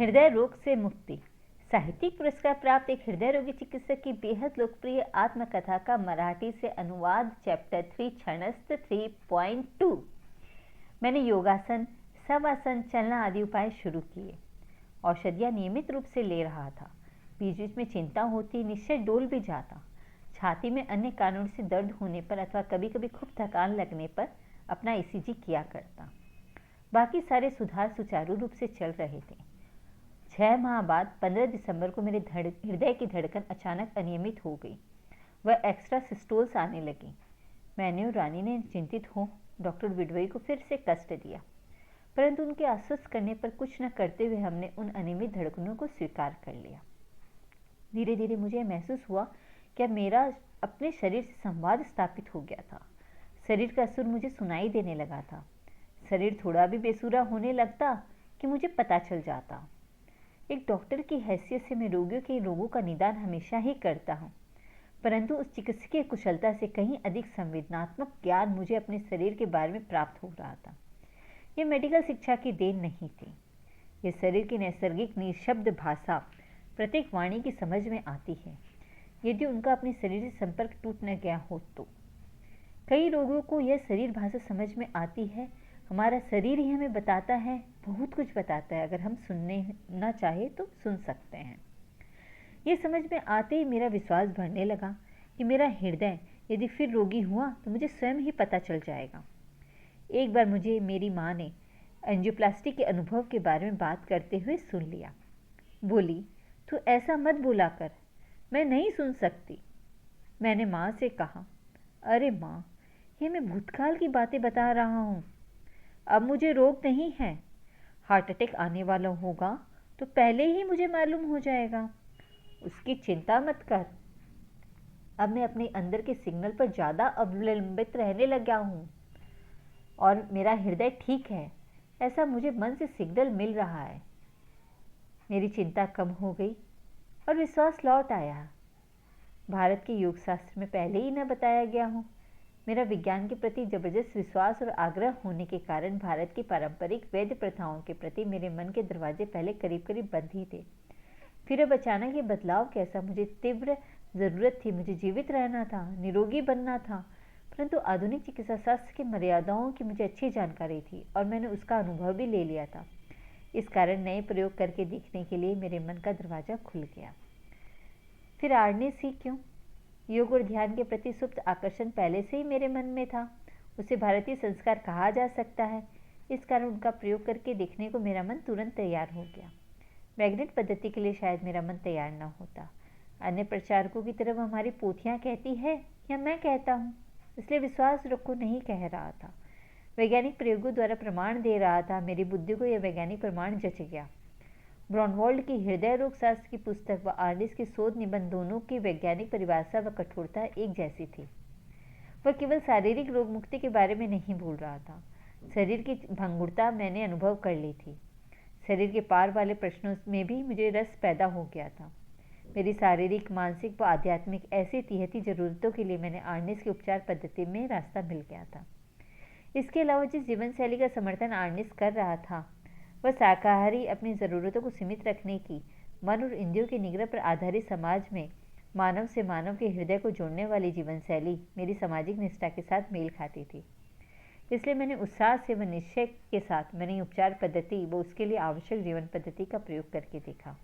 हृदय रोग से मुक्ति। साहित्यिक पुरस्कार प्राप्त एक हृदय रोगी चिकित्सक की बेहद लोकप्रिय आत्मकथा का मराठी से अनुवाद चैप्टर 3 क्षणस्थ 3.2। मैंने योगासन, शवासन, चलना आदि उपाय शुरू किए। औषधियाँ नियमित रूप से ले रहा था। बीच बीच में चिंता होती, निश्चय डोल भी जाता। छाती में अन्य कारणों से दर्द होने पर अथवा कभी कभी खूब थकान लगने पर अपना ईसीजी किया करता। बाकी सारे सुधार सुचारू रूप से चल रहे थे। 6 माह बाद 15 दिसंबर को मेरे हृदय की धड़कन अचानक अनियमित हो गई। वह एक्स्ट्रा सिस्टोल्स आने लगी। मैंने और रानी ने चिंतित हो डॉक्टर विडवई को फिर से कष्ट दिया, परंतु उनके आश्वस्त करने पर कुछ न करते हुए हमने उन अनियमित धड़कनों को स्वीकार कर लिया। धीरे धीरे मुझे महसूस हुआ कि अब मेरा अपने शरीर से संवाद स्थापित हो गया था। शरीर का सुर मुझे सुनाई देने लगा था। शरीर थोड़ा भी बेसुरा होने लगता कि मुझे पता चल जाता। एक डॉक्टर की हैसियत से मैं रोगियों के रोगों का निदान हमेशा ही करता हूँ, परंतु उस चिकित्सकीय कुशलता से कहीं अधिक संवेदनात्मक ज्ञान मुझे अपने शरीर के बारे में प्राप्त हो रहा था। यह मेडिकल शिक्षा की देन नहीं थी। यह शरीर की नैसर्गिक निशब्द भाषा प्रत्येक वाणी की समझ में आती है, यदि उनका अपने शरीर से संपर्क टूट न गया हो तो। कई रोगियों को यह शरीर भाषा समझ में आती है। हमारा शरीर ही हमें बताता है, बहुत कुछ बताता है। अगर हम सुनने ना चाहे तो सुन सकते हैं। ये समझ में आते ही मेरा विश्वास बढ़ने लगा कि मेरा हृदय यदि फिर रोगी हुआ तो मुझे स्वयं ही पता चल जाएगा। एक बार मुझे मेरी माँ ने एंजियोप्लास्टी के अनुभव के बारे में बात करते हुए सुन लिया। बोली, तू ऐसा मत बोला कर, मैं नहीं सुन सकती। मैंने माँ से कहा, अरे माँ, ये मैं भूतकाल की बातें बता रहा हूँ। अब मुझे रोग नहीं है। हार्ट अटैक आने वाला होगा तो पहले ही मुझे मालूम हो जाएगा। उसकी चिंता मत कर। अब मैं अपने अंदर के सिग्नल पर ज़्यादा अवलंबित रहने लगा हूँ और मेरा हृदय ठीक है, ऐसा मुझे मन से सिग्नल मिल रहा है। मेरी चिंता कम हो गई और विश्वास लौट आया। भारत के योग शास्त्र में पहले ही न बताया गया हूँ। मेरा विज्ञान के प्रति जबरदस्त विश्वास और आग्रह होने के कारण भारत की पारंपरिक वैद्य प्रथाओं के प्रति मेरे मन के दरवाजे पहले करीब करीब बंद ही थे। फिर अब अचानक ये बदलाव कैसा? मुझे तीव्र ज़रूरत थी। मुझे जीवित रहना था, निरोगी बनना था, परंतु आधुनिक चिकित्सा शास्त्र की मर्यादाओं की मुझे अच्छी जानकारी थी और मैंने उसका अनुभव भी ले लिया था। इस कारण नए प्रयोग करके देखने के लिए मेरे मन का दरवाज़ा खुल गया। फिर आर्नेस ही क्यों? योग और ध्यान के प्रति सुप्त आकर्षण पहले से ही मेरे मन में था। उसे भारतीय संस्कार कहा जा सकता है। इस कारण उनका प्रयोग करके देखने को मेरा मन तुरंत तैयार हो गया। मैग्नेट पद्धति के लिए शायद मेरा मन तैयार न होता। अन्य प्रचारकों की तरफ हमारी पोथियाँ कहती है या मैं कहता हूँ, इसलिए विश्वास रखो नहीं कह रहा था। वैज्ञानिक प्रयोगों द्वारा प्रमाण दे रहा था। मेरी बुद्धि को यह वैज्ञानिक प्रमाण जच गया। ब्रॉनवॉल्ड की हृदय रोग शास्त्र की पुस्तक व आर्निस के शोध निबंध दोनों की वैज्ञानिक परिभाषा व कठोरता एक जैसी थी। वह केवल शारीरिक रोग मुक्ति के बारे में नहीं बोल रहा था। शरीर की भंगुरता मैंने अनुभव कर ली थी। शरीर के पार वाले प्रश्नों में भी मुझे रस पैदा हो गया था। मेरी शारीरिक, मानसिक व आध्यात्मिक ऐसी तिहती जरूरतों के लिए मैंने आर्निस की उपचार पद्धति में रास्ता मिल गया था। इसके अलावा जिस जीवन शैली का समर्थन आर्निस कर रहा था वह शाकाहारी, अपनी ज़रूरतों को सीमित रखने की, मन और इंद्रियों के निग्रह पर आधारित समाज में मानव से मानव के हृदय को जोड़ने वाली जीवन शैली मेरी सामाजिक निष्ठा के साथ मेल खाती थी। इसलिए मैंने उत्साह से व निश्चय के साथ मैंने उपचार पद्धति व उसके लिए आवश्यक जीवन पद्धति का प्रयोग करके देखा।